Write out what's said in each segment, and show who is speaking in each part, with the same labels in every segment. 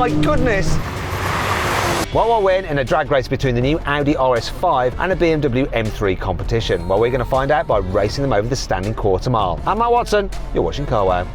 Speaker 1: my goodness! Well, we'll win in a drag race between the new Audi RS5 and a BMW M3 Competition. Well, we're going to find out by racing them over the standing quarter mile. I'm Matt Watson, you're watching Carwow.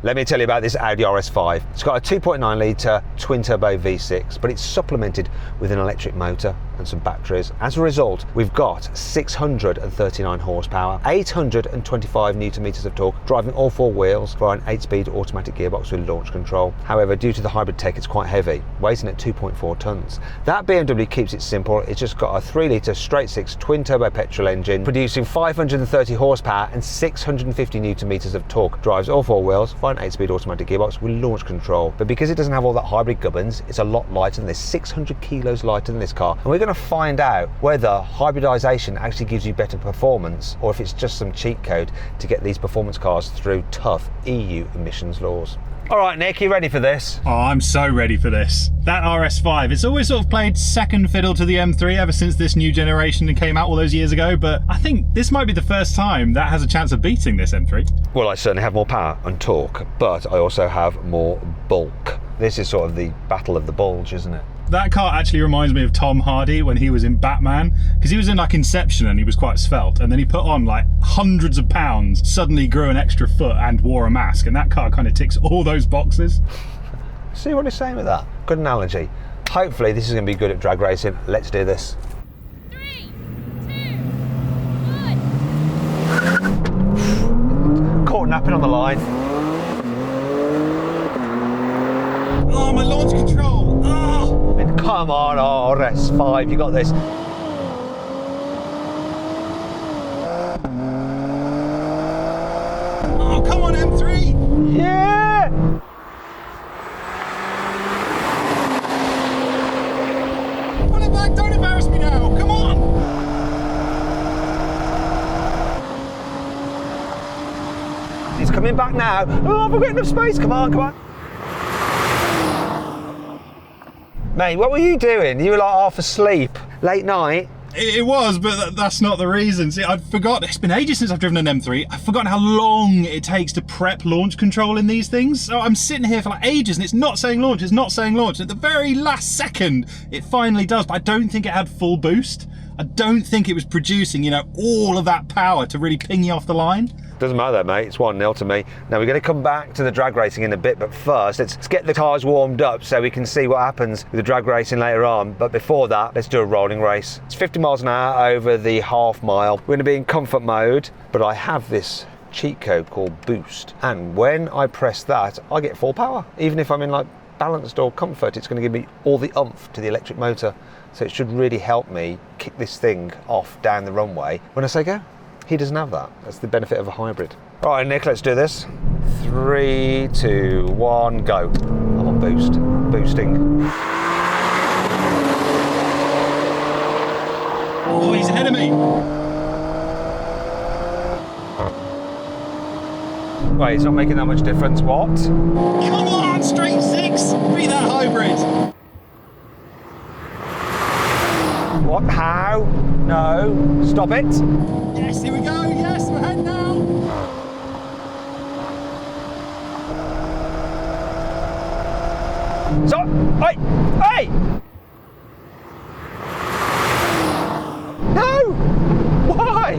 Speaker 1: Let me tell you about this Audi RS5. It's got a 2.9 litre twin-turbo V6, but it's supplemented with an electric motor and some batteries. As a result, we've got 639 horsepower, 825 newton meters of torque, driving all four wheels via an 8-speed automatic gearbox with launch control. However, due to the hybrid tech, it's quite heavy, weighing at 2.4 tons. That BMW keeps it simple. It's just got a 3 litre straight-six twin-turbo petrol engine, producing 530 horsepower and 650 newton meters of torque. Drives all four wheels via an 8-speed automatic gearbox with launch control. But because it doesn't have all that hybrid gubbins, it's a lot lighter than this, 600 kilos lighter than this car. And we're going to find out whether hybridization actually gives you better performance or if it's just some cheat code to get these performance cars through tough EU emissions laws. All right, Nick, you ready for this?
Speaker 2: Oh, I'm so ready for this. That RS5, it's always sort of played second fiddle to the M3 ever since this new generation came out all those years ago, but I think this might be the first time that has a chance of beating this M3.
Speaker 1: Well, I certainly have more power and torque, but I also have more bulk. This is sort of the battle of the bulge, isn't it?
Speaker 2: That car actually reminds me of Tom Hardy when he was in Batman, because he was in like Inception and he was quite svelte, and then he put on like hundreds of pounds, suddenly grew an extra foot and wore a mask, and that car kind of ticks all those boxes.
Speaker 1: See what he's saying with that? Good analogy. Hopefully this is going to be good at drag racing. Let's do this.
Speaker 3: 3, 2, 1.
Speaker 1: Caught napping on the line.
Speaker 2: Oh, my launch control! Oh!
Speaker 1: And come on, RS5, you got this.
Speaker 2: Oh, come on, M3!
Speaker 1: Yeah!
Speaker 2: Pull it back, don't embarrass me now, come on!
Speaker 1: He's coming back now. Oh, I've got enough space, come on, come on. Mate, what were you doing? You were like half asleep, late night.
Speaker 2: It was, but that's not the reason. See, I'd forgotten, it's been ages since I've driven an M3. I've forgotten how long it takes to prep launch control in these things. So I'm sitting here for like ages and it's not saying launch, it's not saying launch. At the very last second, it finally does, but I don't think it had full boost. I don't think it was producing, you know, all of that power to really ping you off the line.
Speaker 1: Doesn't matter, mate. It's 1-0 to me. Now, we're going to come back to the drag racing in a bit, but first, let's get the cars warmed up so we can see what happens with the drag racing later on. But before that, let's do a rolling race. It's 50 miles an hour over the half mile. We're going to be in comfort mode, but I have this cheat code called Boost. And when I press that, I get full power. Even if I'm in like balanced or comfort, it's going to give me all the oomph to the electric motor. So it should really help me kick this thing off down the runway when I say go. He doesn't have that. That's the benefit of a hybrid. All right, Nick, let's do this. 3, 2, 1, go. I'm on boost. Boosting.
Speaker 2: Oh, he's ahead of me.
Speaker 1: Wait, it's not making that much difference. What?
Speaker 2: Come on, straight six. Be that hybrid.
Speaker 1: What? How? No. Stop it.
Speaker 2: Yes, here we go. Yes, we're ahead now.
Speaker 1: So, hey! Hey! No! Why?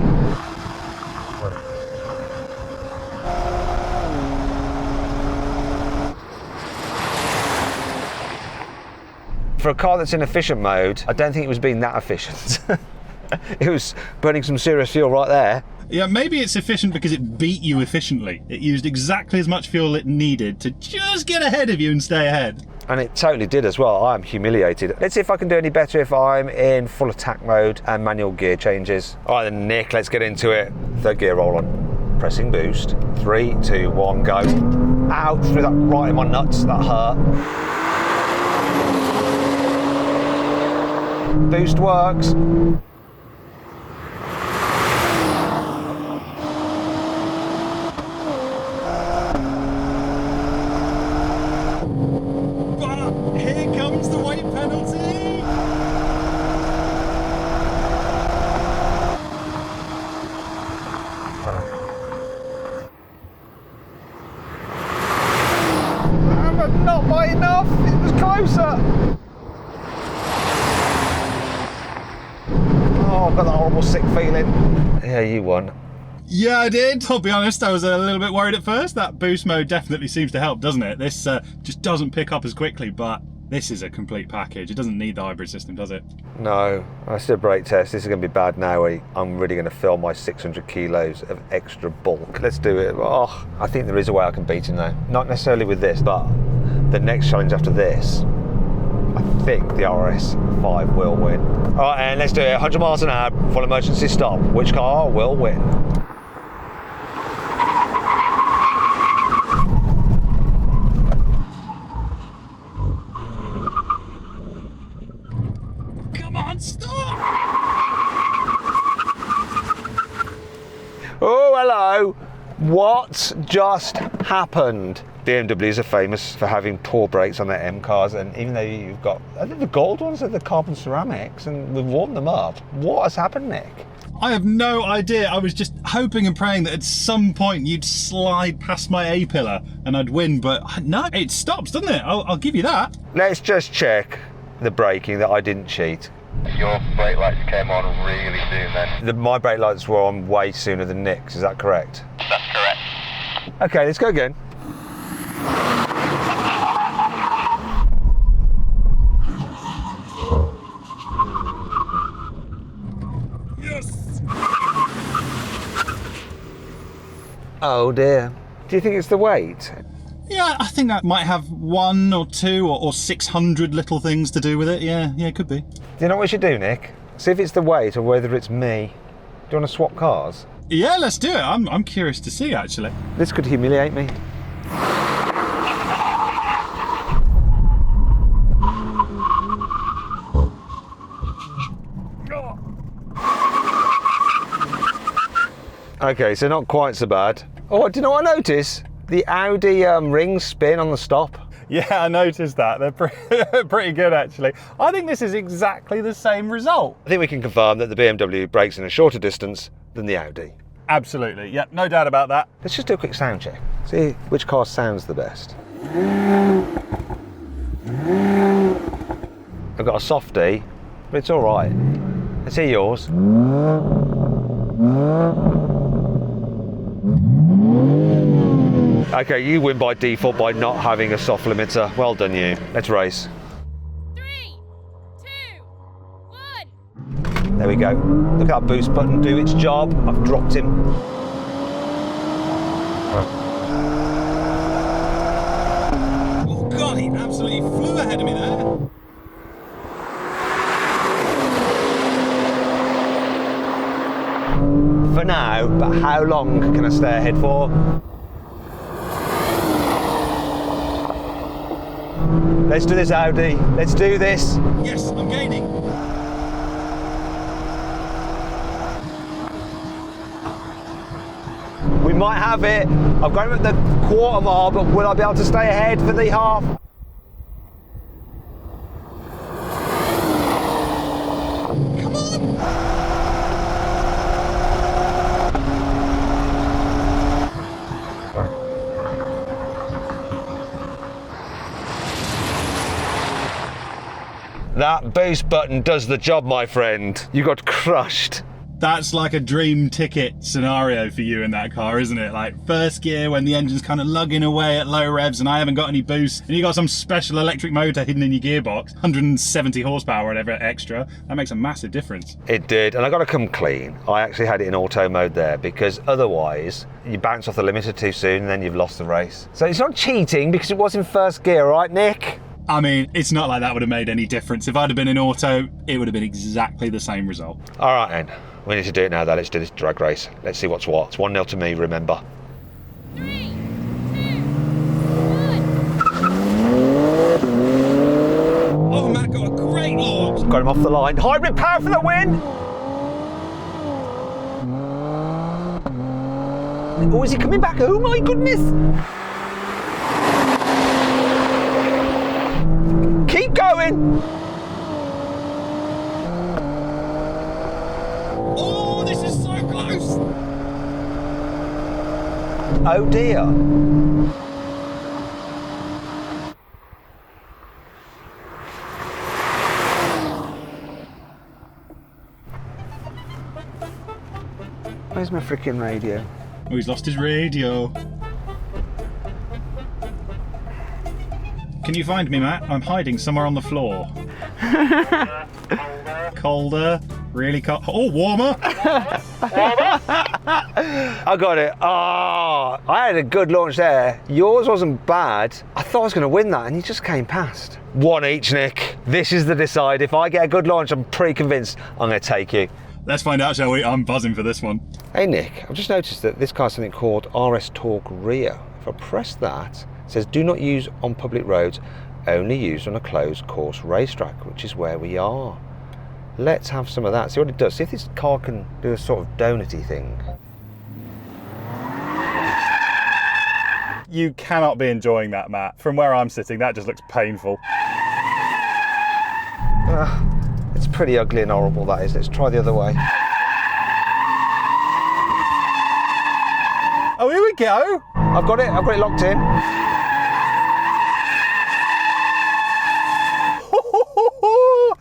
Speaker 1: For a car that's in efficient mode, I don't think it was being that efficient. It was burning some serious fuel right there.
Speaker 2: Yeah, maybe it's efficient because it beat you efficiently. It used exactly as much fuel it needed to just get ahead of you and stay ahead.
Speaker 1: And it totally did as well. I'm humiliated. Let's see if I can do any better if I'm in full attack mode and manual gear changes. All right then, Nick, let's get into it. Third gear roll on. Pressing boost. 3, 2, 1, go. Ouch, threw that right in my nuts. That hurt. Boost works.
Speaker 2: Here comes the weight penalty.
Speaker 1: but not by enough. It was closer. Oh, I've got that horrible sick feeling. Yeah, you won.
Speaker 2: Yeah, I did. I'll be honest, I was a little bit worried at first. That boost mode definitely seems to help, doesn't it? This just doesn't pick up as quickly, but this is a complete package. It doesn't need the hybrid system, does it?
Speaker 1: No, I did a brake test. This is going to be bad now. I'm really going to fill my 600 kilos of extra bulk. Let's do it. Oh, I think there is a way I can beat him though. Not necessarily with this, but the next challenge after this, I think the RS5 will win. All right, and let's do it. 100 miles an hour, full emergency stop. Which car will win?
Speaker 2: Come on, stop!
Speaker 1: Oh, hello. What just happened? BMWs are famous for having poor brakes on their M cars, and even though you've got, I think the gold ones are the carbon ceramics, and we've warmed them up. What has happened, Nick?
Speaker 2: I have no idea. I was just hoping and praying that at some point you'd slide past my A-pillar and I'd win, but no, it stops, doesn't it? I'll give you that.
Speaker 1: Let's just check the braking that I didn't cheat.
Speaker 4: Your brake lights came on really soon then.
Speaker 1: My brake lights were on way sooner than Nick's, is that correct?
Speaker 4: That's correct.
Speaker 1: Okay, let's go again.
Speaker 2: Yes!
Speaker 1: Oh dear. Do you think it's the weight?
Speaker 2: Yeah, I think that might have 1 or 2 or 600 little things to do with it. Yeah, it could be.
Speaker 1: Do you know what we should do, Nick? See if it's the weight or whether it's me. Do you want to swap cars?
Speaker 2: Yeah, let's do it. I'm curious to see, actually.
Speaker 1: This could humiliate me. Okay, so not quite so bad. Oh, do you know what I noticed? The Audi rings spin on the stop.
Speaker 2: Yeah, I noticed that. They're pretty good, actually. I think this is exactly the same result.
Speaker 1: I think we can confirm that the BMW brakes in a shorter distance than the Audi.
Speaker 2: Absolutely. Yeah, no doubt about that.
Speaker 1: Let's just do a quick sound check. See which car sounds the best. I've got a softie, but it's all right. Let's hear yours. Okay, you win by default by not having a soft limiter. Well done, you. Let's race.
Speaker 3: 3, 2, 1.
Speaker 1: There we go. Look at that boost button do its job. I've dropped him.
Speaker 2: Oh God, he absolutely flew ahead of me there.
Speaker 1: For now, but how long can I stay ahead for? Let's do this, Audi. Let's do this.
Speaker 2: Yes, I'm gaining.
Speaker 1: We might have it. I've got him at the quarter mile, but will I be able to stay ahead for the half?
Speaker 2: Come on.
Speaker 1: That boost button does the job, my friend. You got crushed.
Speaker 2: That's like a dream ticket scenario for you in that car, isn't it? Like first gear when the engine's kind of lugging away at low revs and I haven't got any boost, and you got some special electric motor hidden in your gearbox, 170 horsepower or whatever extra. That makes a massive difference.
Speaker 1: It did, and I got to come clean. I actually had it in auto mode there because otherwise you bounce off the limiter too soon and then you've lost the race. So it's not cheating because it was in first gear, right, Nick?
Speaker 2: I mean, it's not like that would have made any difference. If I'd have been in auto, it would have been exactly the same result.
Speaker 1: All right, then. We need to do it now, though. Let's do this drag race. Let's see what's what. It's 1-0 to me, remember.
Speaker 3: 3, 2, 1.
Speaker 2: Oh, Matt got a great launch.
Speaker 1: Got him off the line. Hybrid power for the win! Oh, is he coming back? Oh, my goodness! Keep going!
Speaker 2: Oh, this is so close.
Speaker 1: Oh dear. Where's my freaking radio?
Speaker 2: Oh, he's lost his radio. Can you find me, Matt? I'm hiding somewhere on the floor. Colder. Really cold. Oh, warmer.
Speaker 1: I got it. Oh, I had a good launch there. Yours wasn't bad. I thought I was going to win that and you just came past. One each, Nick. This is the decide. If I get a good launch, I'm pretty convinced I'm going to take you.
Speaker 2: Let's find out, shall we? I'm buzzing for this one.
Speaker 1: Hey, Nick, I've just noticed that this car's something called RS Torque Rear. If I press that, it says do not use on public roads, only used on a closed course racetrack, which is where we are. Let's have some of that, see what it does. See if this car can do a sort of donutty thing.
Speaker 2: You cannot be enjoying that, Matt. From where I'm sitting, that just looks painful.
Speaker 1: It's pretty ugly and horrible, that is. Let's try the other way.
Speaker 2: Oh, here we go.
Speaker 1: I've got it locked in.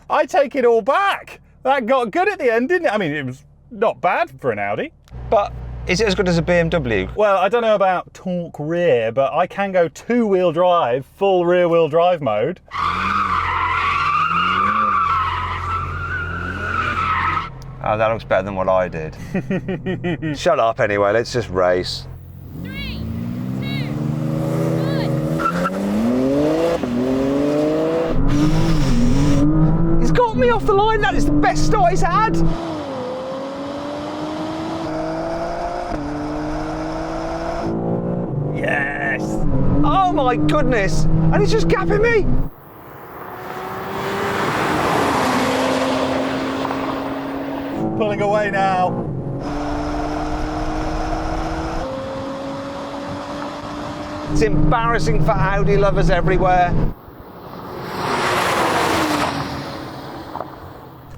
Speaker 2: I take it all back. That got good at the end, didn't it? I mean, it was not bad for an Audi.
Speaker 1: But is it as good as a BMW?
Speaker 2: Well, I don't know about torque rear, but I can go two-wheel drive, full rear-wheel drive mode.
Speaker 1: Oh, that looks better than what I did. Shut up anyway, let's just race.
Speaker 3: 3, 2, 1.
Speaker 1: He's got me off the line, that is the best start he's had. Yes. Oh my goodness, and he's just gapping me.
Speaker 2: Pulling away now.
Speaker 1: It's embarrassing for Audi lovers everywhere.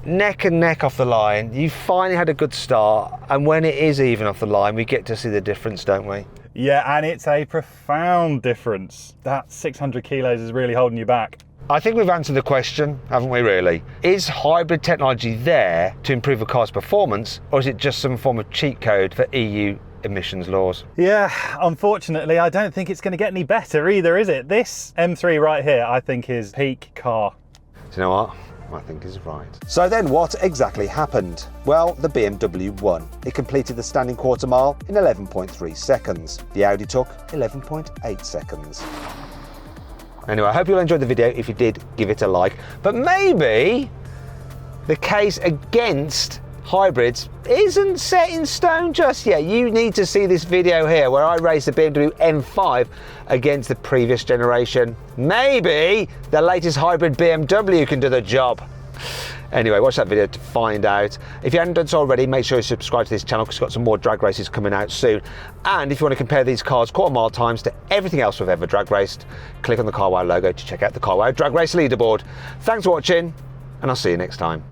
Speaker 1: Neck and neck off the line. You finally had a good start, and when it is even off the line, we get to see the difference, don't we?
Speaker 2: Yeah, and it's a profound difference. That 600 kilos is really holding you back.
Speaker 1: I think we've answered the question, haven't we really? Is hybrid technology there to improve a car's performance, or is it just some form of cheat code for EU emissions laws?
Speaker 2: Yeah, unfortunately, I don't think it's going to get any better either, is it? This M3 right here, I think, is peak car.
Speaker 1: Do you know what? I think is right. So then what exactly happened? Well, the BMW won. It completed the standing quarter mile in 11.3 seconds. The Audi took 11.8 seconds. Anyway, I hope you all enjoyed the video. If you did, give it a like. But maybe the case against hybrids isn't set in stone just yet. You need to see this video here where I race the BMW M5 against the previous generation. Maybe the latest hybrid BMW can do the job. Anyway, watch that video to find out. If you haven't done so already, make sure you subscribe to this channel because we've got some more drag races coming out soon. And if you want to compare these cars' quarter mile times to everything else we've ever drag raced, click on the Carwow logo to check out the Carwow drag race leaderboard. Thanks for watching, and I'll see you next time.